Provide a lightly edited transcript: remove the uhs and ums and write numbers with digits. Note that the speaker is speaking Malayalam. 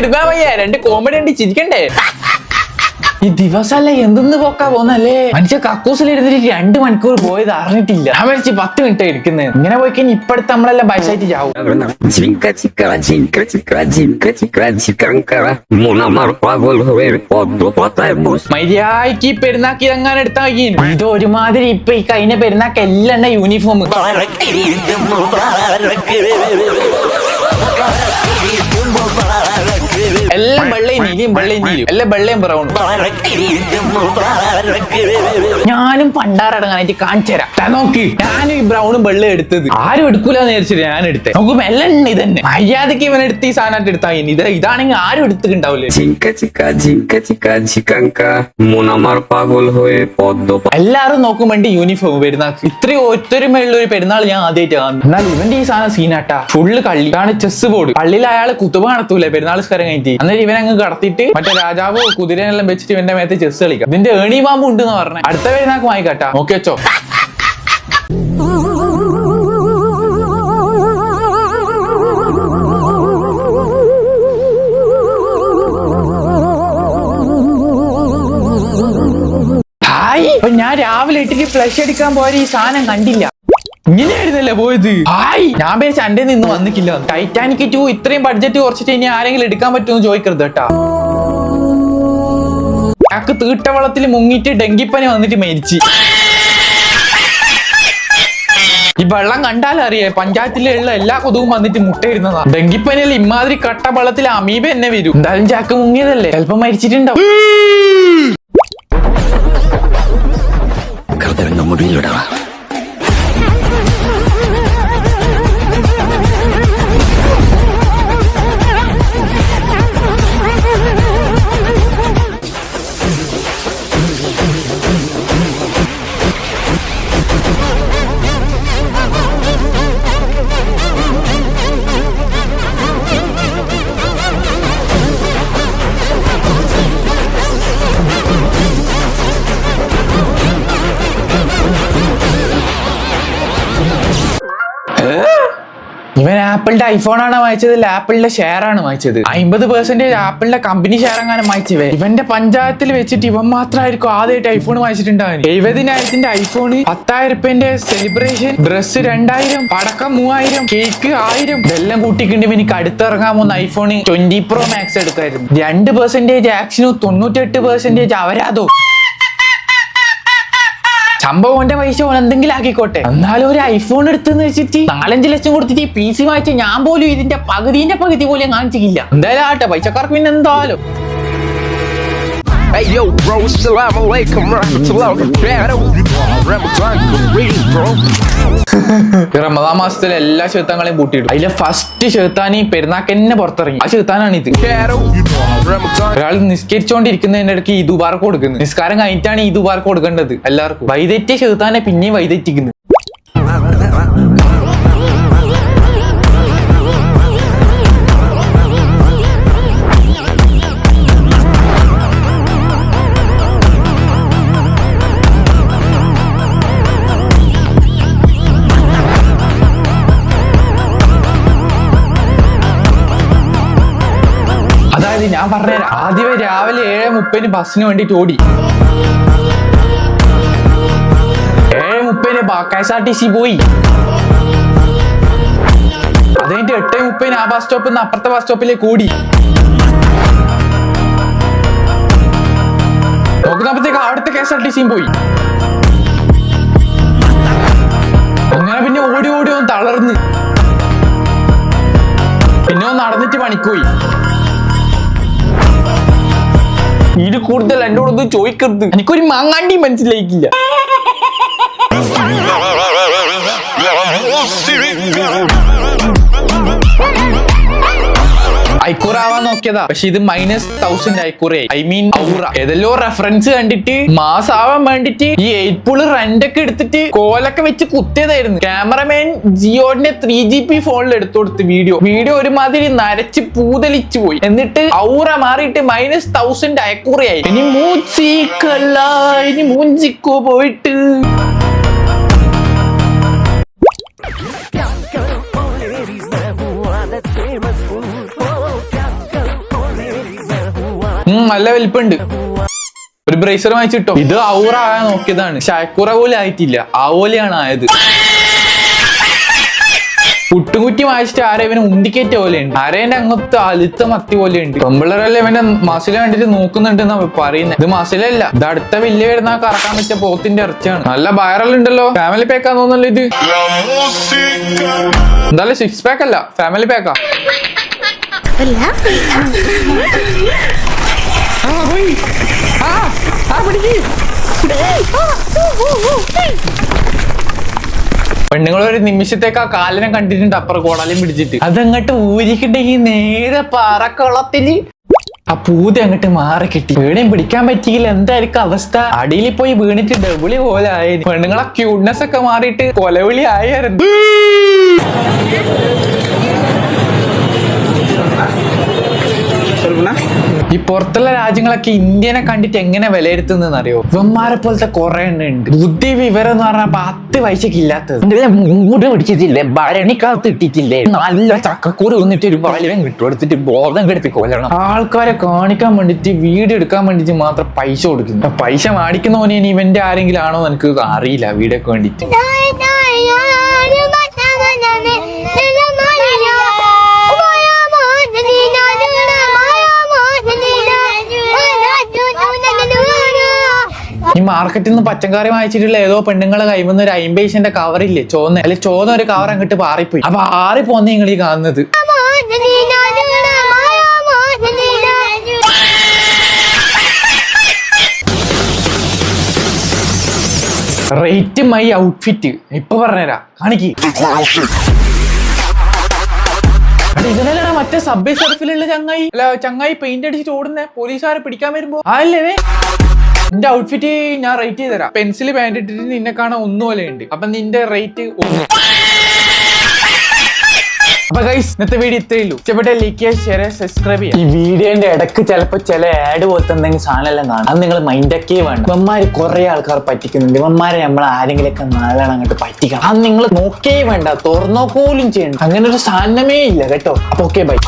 എടുക്കാൻ വയ്യ, രണ്ട് കോമഡി ഉണ്ട്, ചിരിക്കണ്ടേ? ഈ ദിവസമല്ല എന്തെന്ന് പോക്കാ പോന്നല്ലേ. മനുഷ്യ കക്കൂസിലിരുന്നിട്ട് 2 മണിക്കൂർ പോയത് അറിഞ്ഞിട്ടില്ല. ഞാൻ വിളിച്ച് 10 മിനിറ്റ് എടുക്കുന്നത്. ഇങ്ങനെ പോയി കഴിഞ്ഞാൽ ഇപ്പഴത്തെ നമ്മളെല്ലാം ബൈസായിട്ട് ചാവും. മര്യാദക്ക് പെരുന്നാക്കി ഇതങ്ങനെ എടുത്താ ഇത് ഒരുമാതിരി. ഇപ്പൊ ഈ കഴിഞ്ഞ പെരുന്നാക്ക് എല്ലാം യൂണിഫോം. എല്ലാം വെള്ളയും നീലും എല്ലാം വെള്ളയും ബ്രൗണും. ഞാനും പണ്ടാറടങ്ങാനായിട്ട് കാണിച്ചു തരാം. നോക്കി, ഞാനും ഈ ബ്രൗണും വെള്ളം എടുത്തത്. ആരും എടുക്കൂലെന്ന് വിചാരിച്ചിട്ട് ഞാൻ എടുത്തത്. നമുക്ക് എല്ലാം ഇതന്നെ. മര്യാദക്ക് ഇവൻ എടുത്ത് ഈ സാധനമായിട്ട് എടുത്താ ഇതാണെങ്കിൽ ആരും എടുത്തിട്ടുണ്ടാവില്ലേ. എല്ലാരും നോക്കും വേണ്ടി യൂണിഫോം പെരുന്നാൾക്ക്. ഇത്രയും ഒത്തൊരുമയുള്ള ഒരു പെരുന്നാൾ ഞാൻ ആദ്യമായിട്ട് കാണുന്നു. എന്നാൽ ഇവന്റെ ഈ സാധനം സീനാട്ടാ. ഫുള്ള് കളി. ഇതാണ് ചെസ് ബോർഡ്. പള്ളിയിൽ അയാൾ കുത്തുബ നടത്തൂലേ പെരുന്നാൾ സ്കാരം കഴിഞ്ഞിട്ട്. എന്നിട്ട് ഇവനങ്ങ് കടത്തിയിട്ട് മറ്റേ രാജാവോ കുതിരനെല്ലാം വെച്ചിട്ട് ഇവന്റെ മേത്ത് ചെസ് കളിക്കാം. ഇതിന്റെ ഏണി പാമ്പ് ഉണ്ടെന്ന് പറഞ്ഞ. അടുത്ത പെരുന്നാൾക്ക് വാങ്ങിക്കാട്ടാ. നോക്കി വെച്ചോ. അപ്പൊ ഞാൻ രാവിലെ ഇട്ടിട്ട് ഫ്ലഷ് അടിക്കാൻ പോയ ഈ സാധനം കണ്ടില്ല. ഇങ്ങനെയായിരുന്നല്ലേ പോയത്. ഞാൻ പേര് ചന്റെ നിന്ന് വന്നിക്കില്ല. ടൈറ്റാനിക് 2 ഇത്രയും ബഡ്ജറ്റ് കുറച്ചിട്ട് ഇനി ആരെങ്കിലും എടുക്കാൻ പറ്റുമെന്ന് ചോദിക്കരുത് കേട്ടാ. ഞക്ക് തീട്ടവളത്തിൽ മുങ്ങിട്ട് ഡെങ്കിപ്പനി വന്നിട്ട് മരിച്ചു. ഈ വെള്ളം കണ്ടാലറിയേ പഞ്ചായത്തിലുള്ള എല്ലാ കൊതുകും വന്നിട്ട് മുട്ടയിടുന്നതാ. ഡെങ്കിപ്പനിയിൽ ഇമാതിരി കട്ട വെള്ളത്തിൽ അമീബ എന്നെ വരും. എന്തായാലും ചാക്ക് മുങ്ങിയതല്ലേ, ചിലപ്പോ മരിച്ചിട്ടുണ്ടാവും. ഇവൻ ആപ്പിളിന്റെ ഐഫോണാണ് വാങ്ങിച്ചത്, ആപ്പിളിന്റെ ഷെയർ ആണ് വാങ്ങിച്ചത്. 50% ആപ്പിളിന്റെ കമ്പനി ഷെയർ അങ്ങനെ വാങ്ങിച്ചവേ. ഇവന്റെ പഞ്ചായത്തിൽ വെച്ചിട്ട് ഇവൻ മാത്രമായിരിക്കും ആദ്യമായിട്ട് ഐഫോൺ വാങ്ങിച്ചിട്ടുണ്ടാവും. 70,000 ഐഫോൺ, 10,000 സെലിബ്രേഷൻ, ഡ്രസ് 2,000, പടക്കം 3,000, കേക്ക് 1,000. ഇതെല്ലാം കൂട്ടിക്കൊണ്ട് എനിക്ക് അടുത്തിറങ്ങാൻ പോകുന്ന ഐഫോൺ 20 Pro Max എടുക്കായിരുന്നു. 2% ആക്ഷനും 98% അവരാതോ. സംഭവം എന്റെ പൈസ എന്തെങ്കിലും ആക്കിക്കോട്ടെ. എന്നാലും ഒരു ഐഫോൺ എടുത്തെന്ന് വെച്ചിട്ട് 4-5 ലക്ഷം കൊടുത്തിട്ട് ഈ PC വാങ്ങിച്ച ഞാൻ പോലും ഇതിന്റെ പകുതി പോലും കാണിച്ചില്ല. എന്തായാലും ആട്ടെ, പൈസക്കാർക്ക് പിന്നെ എന്തായാലും. Hey yo bro, assalamu alaikum warahmatullahi wabarakatuh. Ramadan മാസത്തിലെ എല്ലാ ശൈത്താങ്ങളെയും പൂട്ടിയിട്ടു. അതിലെ ഫസ്റ്റ് ശൈത്താൻ ഈ പെരുന്നാക്ക് തന്നെ പുറത്തിറങ്ങി. ആ ശൈത്താനാണ് ഇത്. ഒരാൾ നിസ്കരിച്ചോണ്ടിരിക്കുന്നതിന്റെ ഇടയ്ക്ക് ഈദ് മുബാറക്ക് കൊടുക്കുന്നത്. നിസ്കാരം കഴിഞ്ഞിട്ടാണ് ഈദ് മുബാറക്ക് കൊടുക്കേണ്ടത് എല്ലാവർക്കും. വൈതെറ്റിയ ശൈത്താനെ പിന്നെയും വൈതെറ്റിക്കുന്നു. അതായത് ഞാൻ പറഞ്ഞ ആദ്യമേ രാവിലെ 7:30 ബസ്സിന് വേണ്ടിട്ട് ഓടി. 7:30 KSRTC പോയി. അത് കഴിഞ്ഞിട്ട് 8:30 ആ ബസ് സ്റ്റോപ്പിൽ നിന്ന് അപ്പുറത്തെ ബസ് സ്റ്റോപ്പിലേക്ക് ഓടി. നോക്കുന്നപ്പോഴത്തേക്ക് അവിടുത്തെ KSRTC പോയി. അങ്ങനെ പിന്നെ ഓടി ഒന്ന് തളർന്ന് പിന്നെ നടന്നിട്ട് പണിക്കുപോയി. ഇത് കൂടുതൽ എന്നോടൊന്നും ചോദിക്കരുത്, എനിക്കൊരു മാങ്ങാണ്ടി മനസ്സിലായിക്കില്ല. ഐക്കൂറാവാൻ നോക്കിയതാ, പക്ഷെ ഇത് -1000 ഐക്കൂറായി. I mean ഔറ. ഏതെല്ലോ റെഫറൻസ് കണ്ടിട്ട് മാസാവാൻ വേണ്ടിട്ട് ഈ 8 പുള് റെന്റൊക്കെ എടുത്തിട്ട് കോലൊക്കെ വെച്ച് കുത്തിയതായിരുന്നു. ക്യാമറമാൻ ജിയോന്റെ 3GP ഫോണിൽ എടുത്തു കൊടുത്ത് വീഡിയോ ഒരുമാതിരി നരച്ച് പൂതലിച്ചു പോയി. എന്നിട്ട് ഔറ മാറിയിട്ട് -1000 ഐക്കൂറയായി. ഇനി മൂഞ്ചിക്കോ പോയിട്ട്. നല്ല വലിപ്പുണ്ട്. ഒരു ബ്രേസർ വാങ്ങിച്ചിട്ടോ. ഇത് ഔറ ആകാൻ നോക്കിയതാണ്, ഷാക്കുറ പോലെ ആയിട്ടില്ല, ആവോലെയാണ് ആയത്. പുട്ടുകുറ്റി വായിച്ചിട്ട് ആരെ ഇവന് ഉണ്ടിക്കേറ്റ പോലെ ഉണ്ട്, ആരേന്റെ അങ്ങനത്തെ അലുത്ത മത്തി പോലെ ഉണ്ട്. പെമ്പിള്ളറല്ലേ ഇവന്റെ മസില കണ്ടിട്ട് നോക്കുന്നുണ്ട് എന്നാ പറയുന്നത്. ഇത് മസിലല്ല, ഇത് അടുത്ത വലിയ വരുന്ന കറക്കാൻ പറ്റിയ പോത്തിന്റെ ഇറച്ചിയാണ്. നല്ല വൈറലുണ്ടല്ലോ. ഫാമിലി പാക്കാന്ന് തോന്നല്ലോ ഇത്. എന്തായാലും 6 pack അല്ല, ഫാമിലി പാക്കാ. പെണ്ണുങ്ങൾ ഒരു നിമിഷത്തേക്ക് ആ കാലിനെ കണ്ടിട്ടുണ്ട് അപ്പുറം കോടാലും പിടിച്ചിട്ട്. അതങ്ങോട്ട് ഊരിക്കിട്ടെങ്കിൽ നേരെ പാറക്കുളത്തില് ആ പൂതി അങ്ങോട്ട് മാറി കിട്ടി. വീണയും പിടിക്കാൻ പറ്റിയില്ല. എന്തായിരിക്കും അവസ്ഥ? അടിയിൽ പോയി വീണിട്ട് ഡബിളി പോലെ ആയിരുന്നു. പെണ്ണുങ്ങളെ ക്യൂട്ട്നെസ് ഒക്കെ മാറിയിട്ട് കൊലവിളി ആയിരുന്നു. ഈ പുറത്തുള്ള രാജ്യങ്ങളൊക്കെ ഇന്ത്യനെ കണ്ടിട്ട് എങ്ങനെ വിലയിരുത്തുന്നതെന്ന് അറിയോ? ഇവന്മാരെ പോലത്തെ കുറെ എണ്ണം ഉണ്ട്. ബുദ്ധി വിവരം എന്ന് പറഞ്ഞാൽ 10 വയസ്സൊക്കെ ഇല്ലാത്തത്. മൂട് പിടിച്ചിട്ടില്ലേ, ഭരണിക്കകത്ത് ഇട്ടിട്ടില്ലേ, നല്ല ചക്കക്കൂര് വന്നിട്ട് ഒരു വലവൻ കിട്ടുകൊടുത്തിട്ട് ബോധം കെടുത്തി കൊല്ലണം. ആൾക്കാരെ കാണിക്കാൻ വേണ്ടിട്ട്, വീഡിയോ എടുക്കാൻ വേണ്ടിട്ട് മാത്രം പൈസ കൊടുക്കുന്നു. പൈസ മേടിക്കുന്നവനെ ഇനി ഇവന്റെ ആരെങ്കിലും ആണോ എനിക്ക് അറിയില്ല. വീഡിയോക്ക് വേണ്ടിട്ട് ഈ മാർക്കറ്റിൽ നിന്ന് പച്ചക്കറി വാങ്ങിച്ചിട്ടുള്ള ഏതോ പെണ്ണുങ്ങളെ കൈവന്ന ഒരു 50 പൈസന്റെ കവറില്ലേ, ചോന്ന അല്ലെ ചോന്ന ഒരു കവർ അങ്ങോട്ട് പാറിപ്പോയി. അപ്പൊ ആറി പോന്ന നിങ്ങൾ ഈ കാണുന്നത്. റേറ്റ് മൈ ഔട്ട്ഫിറ്റ് ഇപ്പൊ പറഞ്ഞുതരാ, കാണിക്ക്. ഇതിനല്ല മറ്റേ സബ്വേ സർഫിലുള്ള ചങ്ങായി, അല്ല ചങ്ങായി പെയിന്റ് അടിച്ചിട്ട് ഓടുന്നേ പോലീസുകാരെ പിടിക്കാൻ വരുമ്പോ അല്ലേ. നിന്റെ ഔട്ട്ഫിറ്റ് ഞാൻ റേറ്റ് ചെയ്ത് തരാം. പെൻസിൽ പാന്റ് ഇട്ടിട്ട് നിന്നെ കാണാൻ ഒന്നുപോലെ ഉണ്ട്. അപ്പൊ നിന്റെ റേറ്റ് 1. അപ്പൊ ഗൈസ് ഇന്നത്തെ വീഡിയോ ഇത്രയേ ഉള്ളൂ. ഇഷ്ടപ്പെട്ട ലൈക്ക് ചെയ്യുക, ഷെയർ ചെയ്യുക, സബ്സ്ക്രൈബ് ചെയ്യുക. ഈ വീഡിയോന്റെ ഇടയ്ക്ക് ചിലപ്പോൾ ചില ആഡ് പോലത്തെ എന്തെങ്കിലും സാധനം എല്ലാം കാണും. അത് നിങ്ങൾ മൈൻഡൊക്കെ വേണം. ഇവന്മാര് കുറെ ആൾക്കാർ പറ്റിക്കുന്നുണ്ട്. ഇവന്മാരെ നമ്മൾ ആരെങ്കിലൊക്കെ നല്ലോണം അങ്ങോട്ട് പറ്റിക്കണം. അത് നിങ്ങൾ നോക്കേ വേണ്ട, തുറന്നോക്കോലും ചെയ്യണ്ട. അങ്ങനെ ഒരു സാധനമേ ഇല്ല കേട്ടോ. അപ്പൊ ഓക്കെ ബൈ.